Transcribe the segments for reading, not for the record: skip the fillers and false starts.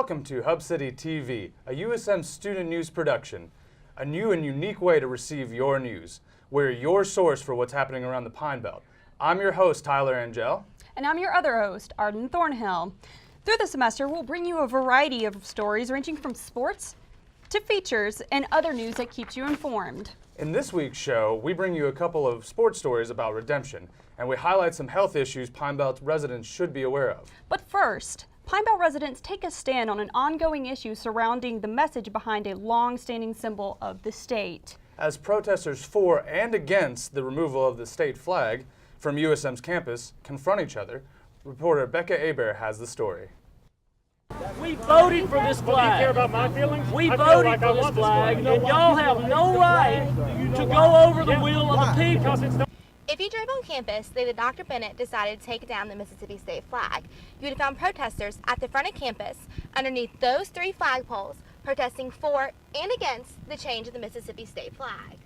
Welcome to HubCityTV, a USM student news production. A new and unique way to receive your news. We're your source for what's happening around the Pine Belt. I'm your host, Tyler Angel. And I'm your other host, Arden Thornhill. Through the semester, we'll bring you a variety of stories ranging from sports to features and other news that keeps you informed. In this week's show, we bring you a couple of sports stories about redemption, and we highlight some health issues Pine Belt residents should be aware of. But first, Pine Belt residents take a stand on an ongoing issue surrounding the message behind a long-standing symbol of the state. As protesters for and against the removal of the state flag from USM's campus confront each other, reporter Becca Hebert has the story. We voted for this flag. Do you care about my feelings? We voted for this flag, and y'all have no right to go over the will of the people. If you drove on campus the day that Dr. Bennett decided to take down the Mississippi state flag, you would have found protesters at the front of campus underneath those three flagpoles protesting for and against the change of the Mississippi state flag.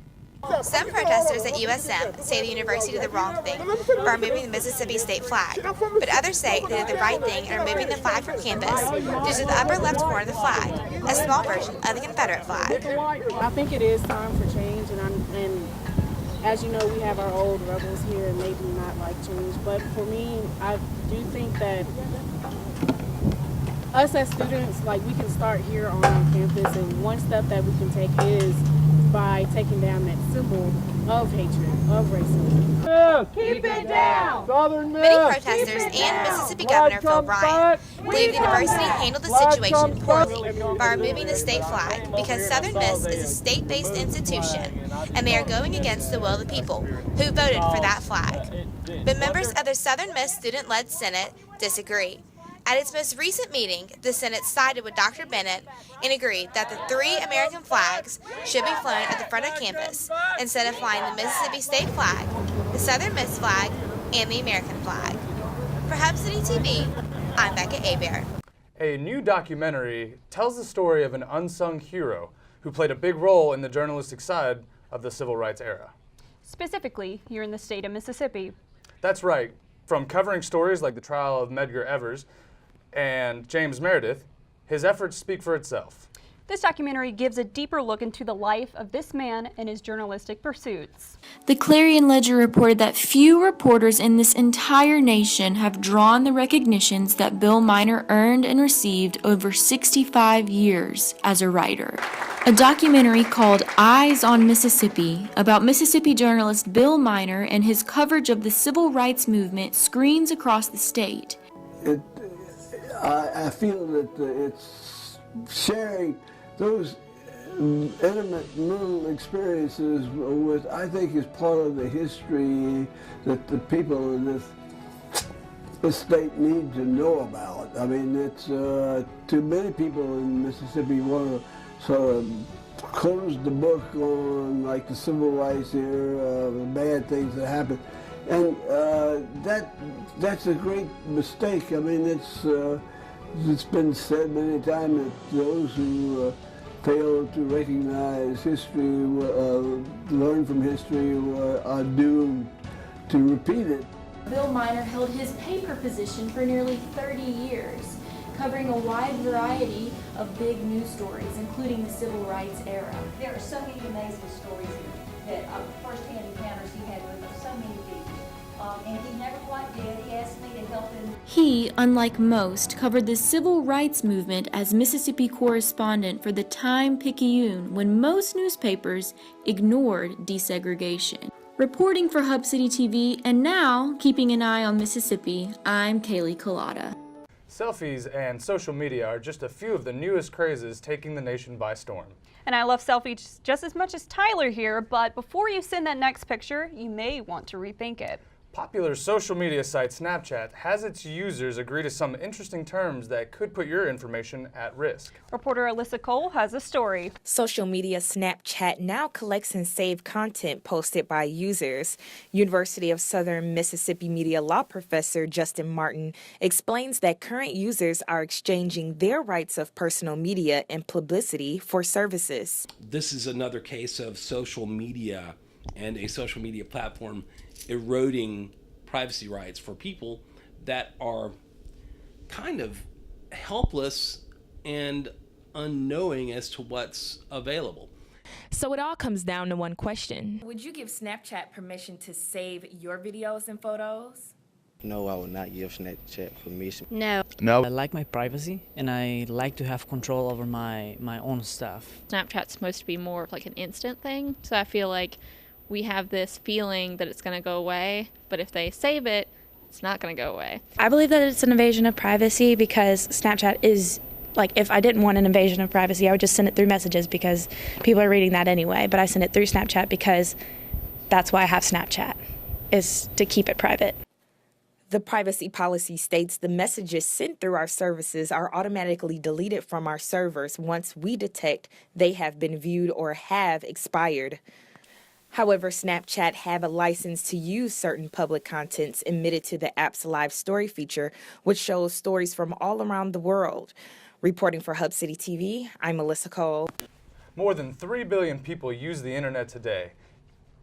Some protesters at USM say the university did the wrong thing by removing the Mississippi state flag, but others say they did the right thing in removing the flag from campus due to the upper left corner of the flag, a small version of the Confederate flag. I think it is time for change, and as you know, we have our old rebels here and they do not like change, but for me, I do think that us as students, we can start here on campus, and one step that we can take is by taking down that symbol of hatred, of racism. Keep it down! Southern Miss! Many protesters and Mississippi Governor Phil Bryant believe the university handled the situation poorly by removing the state flag because Southern Miss is a state-based institution and they are going against the will of the people who voted for that flag. But members of the Southern Miss Student-Led Senate disagree. At its most recent meeting, the Senate sided with Dr. Bennett and agreed that the three American flags should be flown at the front of campus instead of flying the Mississippi state flag, the Southern Miss flag, and the American flag. For HubCityTV, I'm Becca Hebert. A new documentary tells the story of an unsung hero who played a big role in the journalistic side of the civil rights era. Specifically, here in the state of Mississippi. That's right. From covering stories like the trial of Medgar Evers and James Meredith, his efforts speak for itself. This documentary gives a deeper look into the life of this man and his journalistic pursuits. The Clarion Ledger reported that few reporters in this entire nation have drawn the recognitions that Bill Miner earned and received over 65 years as a writer. A documentary called Eyes on Mississippi about Mississippi journalist Bill Miner and his coverage of the civil rights movement screens across the state. I feel that it's sharing those intimate little experiences with, I think, is part of the history that the people in this state need to know about. I mean, it's too many people in Mississippi want to sort of close the book on the civil rights era, the bad things that happened. And that's a great mistake. I mean, it's been said many times that those who fail to recognize history, learn from history, are doomed to repeat it. Bill Miner held his paper position for nearly 30 years, covering a wide variety of big news stories, including the civil rights era. There are so many amazing stories that first-hand encounters he had with so many people. And he never quite did. He asked me to help him. He, unlike most, covered the civil rights movement as Mississippi correspondent for the Time-Picayune when most newspapers ignored desegregation. Reporting for HubCityTV and now keeping an eye on Mississippi, I'm Kaylee Collada. Selfies and social media are just a few of the newest crazes taking the nation by storm. And I love selfies just as much as Tyler here, but before you send that next picture, you may want to rethink it. Popular social media site Snapchat has its users agree to some interesting terms that could put your information at risk. Reporter Alyssa Cole has a story. Social media Snapchat now collects and saves content posted by users. University of Southern Mississippi media law professor Justin Martin explains that current users are exchanging their rights of personal media and publicity for services. This is another case of social media and a social media platform eroding privacy rights for people that are kind of helpless and unknowing as to what's available. So it all comes down to one question. Would you give Snapchat permission to save your videos and photos? No, I would not give Snapchat permission. No. No. I like my privacy, and I like to have control over my own stuff. Snapchat's supposed to be more of like an instant thing, so I feel like we have this feeling that it's going to go away, but if they save it, it's not going to go away. I believe that it's an invasion of privacy because Snapchat is, like, if I didn't want an invasion of privacy, I would just send it through messages because people are reading that anyway, but I send it through Snapchat because that's why I have Snapchat, is to keep it private. The privacy policy states the messages sent through our services are automatically deleted from our servers once we detect they have been viewed or have expired. However, Snapchat have a license to use certain public contents emitted to the app's live story feature, which shows stories from all around the world. Reporting for HubCityTV, I'm Melissa Cole. More than 3 billion people use the internet today,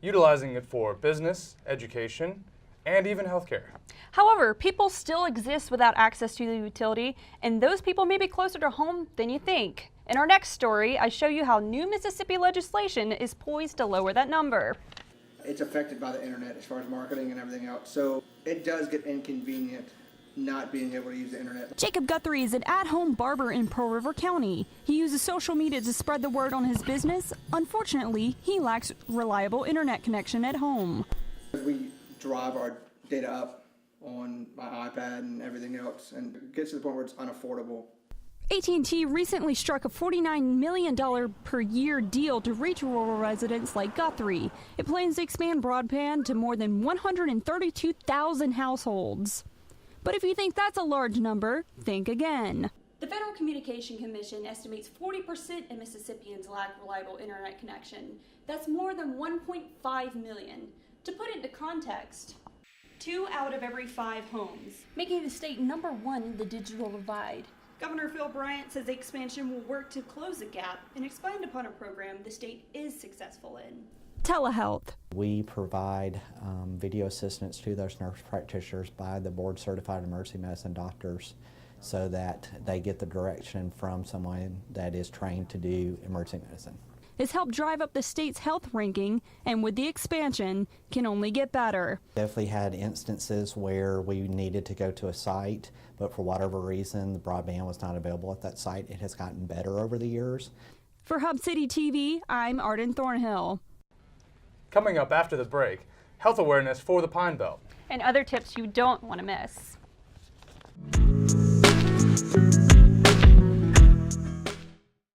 utilizing it for business, education, and even healthcare. However, people still exist without access to the utility, and those people may be closer to home than you think. In our next story, I show you how new Mississippi legislation is poised to lower that number. It's affected by the internet as far as marketing and everything else, so it does get inconvenient not being able to use the internet. Jacob Guthrie is an at-home barber in Pearl River County. He uses social media to spread the word on his business. Unfortunately, he lacks reliable internet connection at home. We drive our data up on my iPad and everything else, and it gets to the point where it's unaffordable. AT&T recently struck a $49 million per year deal to reach rural residents like Guthrie. It plans to expand broadband to more than 132,000 households. But if you think that's a large number, think again. The Federal Communication Commission estimates 40% of Mississippians lack reliable internet connection. That's more than 1.5 million. To put it into context, 2 out of every 5 homes, making the state #1 in the digital divide. Governor Phil Bryant says the expansion will work to close the gap and expand upon a program the state is successful in. Telehealth. We provide video assistance to those nurse practitioners by the board certified emergency medicine doctors so that they get the direction from someone that is trained to do emergency medicine. It's helped drive up the state's health ranking, and with the expansion, can only get better. Definitely had instances where we needed to go to a site, but for whatever reason, the broadband was not available at that site. It has gotten better over the years. For HubCityTV, I'm Arden Thornhill. Coming up after the break, health awareness for the Pine Belt. And other tips you don't want to miss.